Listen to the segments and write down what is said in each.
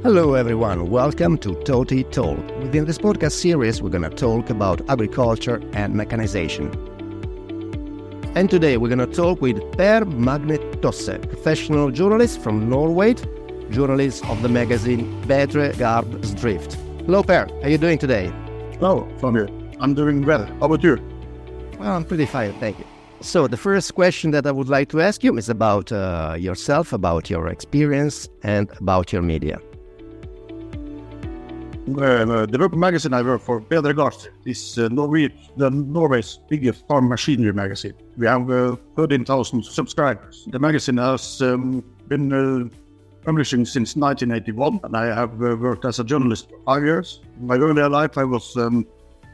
Hello everyone, welcome to Toti Talk. Within this podcast series, we're going to talk about agriculture and mechanization. And today we're going to talk with Per Magne Tøsse, professional journalist from Norway, journalist of the magazine Bedre Gardsdrift. Hello Per, how are you doing today? Hello, Fonte. I'm doing well. How about you? Well, I'm pretty fine, thank you. So the first question that I would like to ask you is about yourself, about your experience, and about your media. The magazine I work for, Bedre Gardsdrift, is Norway's biggest farm machinery magazine. We have 13,000 subscribers. The magazine has been publishing since 1981, and I have worked as a journalist for 5 years. In my earlier life, I was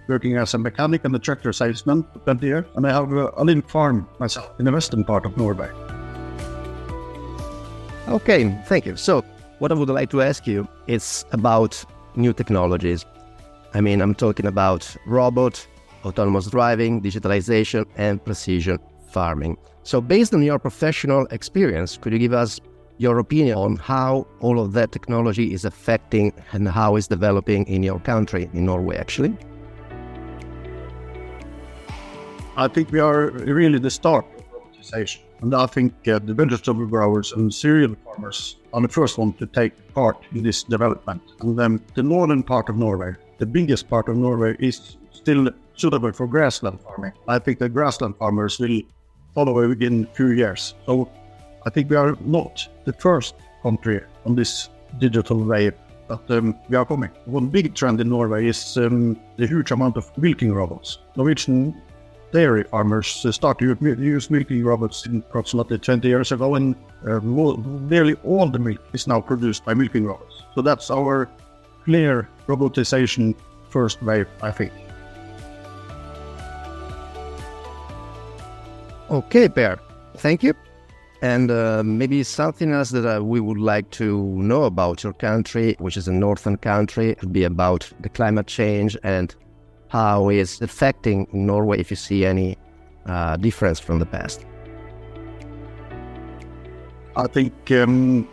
working as a mechanic and a tractor salesman for 20 years, and I have a little farm myself in the western part of Norway. Okay, thank you. So what I would like to ask you is about new technologies. I'm talking about robot, autonomous driving, digitalization, and precision farming. So based on your professional experience, could you give us your opinion on how all of that technology is affecting and how it's developing in your country, in Norway actually? I think we are really the start of robotization. And I think the vegetable growers and cereal farmers are the first one to take part in this development. And then the northern part of Norway, the biggest part of Norway, is still suitable for grassland farming. I think the grassland farmers will follow within a few years. So I think we are not the first country on this digital wave, but we are coming. One big trend in Norway is the huge amount of milking robots. Norwegian dairy farmers started to use milking robots in approximately 20 years ago, and nearly all the milk is now produced by milking robots. So that's our clear robotization first wave, I think. Okay, Per, thank you. And maybe something else that we would like to know about your country, which is a northern country, would be about the climate change and how it's affecting Norway, if you see any difference from the past. I think in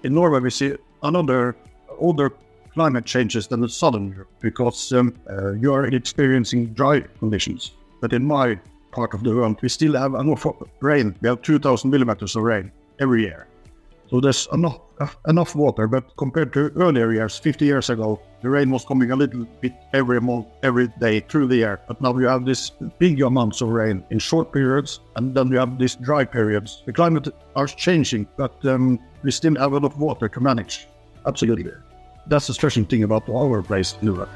Norway we see older climate changes than the southern Europe, because you are experiencing dry conditions. But in my part of the world, we still have enough rain. We have 2,000 millimeters of rain every year. So there's enough water, but compared to earlier years, 50 years ago, the rain was coming a little bit every month, every day through the year. But now you have this big amounts of rain in short periods, and then you have these dry periods. The climate is changing, but we still have enough water to manage. Absolutely. That's the special thing about our place in Europe.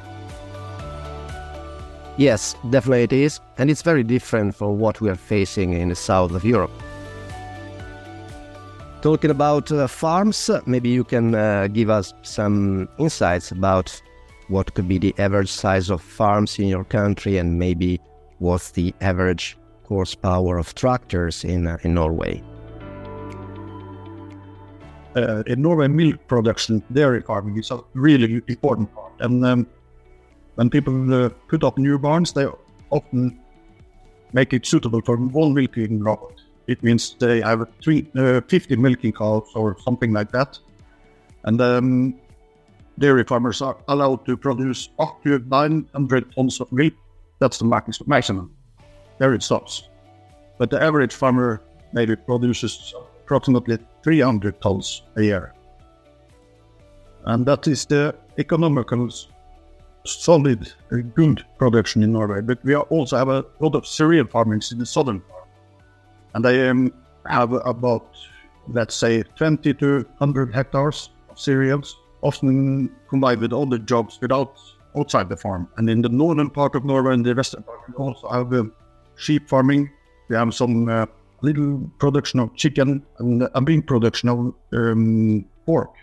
Yes, definitely it is. And it's very different from what we are facing in the south of Europe. Talking about farms, maybe you can give us some insights about what could be the average size of farms in your country, and maybe what's the average horsepower of tractors in Norway. In Norway, milk production, dairy farming is a really important part. And when people put up new barns, they often make it suitable for one milking robot. It means they have 50 milking cows or something like that. And dairy farmers are allowed to produce up to 900 tons of milk. That's the maximum. There it stops. But the average farmer maybe produces approximately 300 tons a year. And that is the economical, solid, good production in Norway. But we also have a lot of cereal farmings in the southern part. And they have about, let's say, 20 to 100 hectares of cereals, often combined with other jobs outside the farm. And in the northern part of Norway and the western part, we also have sheep farming. We have some little production of chicken and a big production of pork.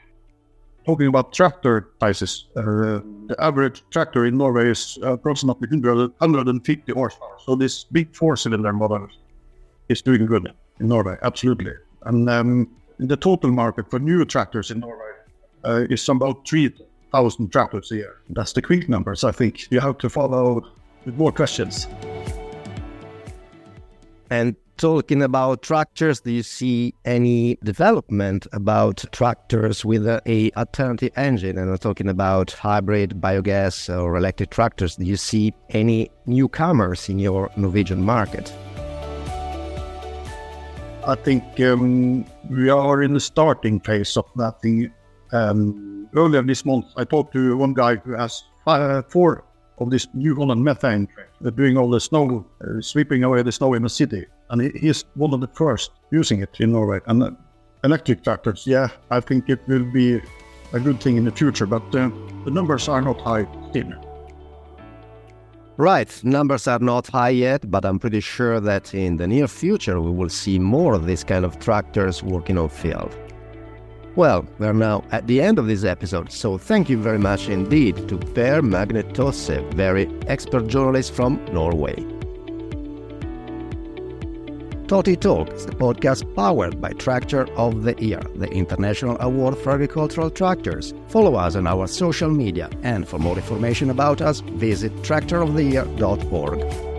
Talking about tractor sizes, the average tractor in Norway is approximately 150 horsepower. So this big four-cylinder model is doing good in Norway, absolutely. And the total market for new tractors in Norway is about 3,000 tractors a year. That's the quick numbers, I think. You have to follow with more questions. And talking about tractors, do you see any development about tractors with a alternative engine? And I'm talking about hybrid, biogas, or electric tractors. Do you see any newcomers in your Norwegian market? I think we are in the starting phase of that thing. Earlier this month, I talked to one guy who has 4 of this New Holland methane train. They're doing all the snow, sweeping away the snow in the city. And he's one of the first using it in Norway. And electric tractors, yeah, I think it will be a good thing in the future, but the numbers are not high still. Right, numbers are not high yet, but I'm pretty sure that in the near future we will see more of these kind of tractors working on field. Well, we're now at the end of this episode, so thank you very much indeed to Per Magne Tøsse, very expert journalist from Norway. Toti Talk is the podcast powered by Tractor of the Year, the International Award for Agricultural Tractors. Follow us on our social media, and for more information about us, visit tractoroftheyear.org.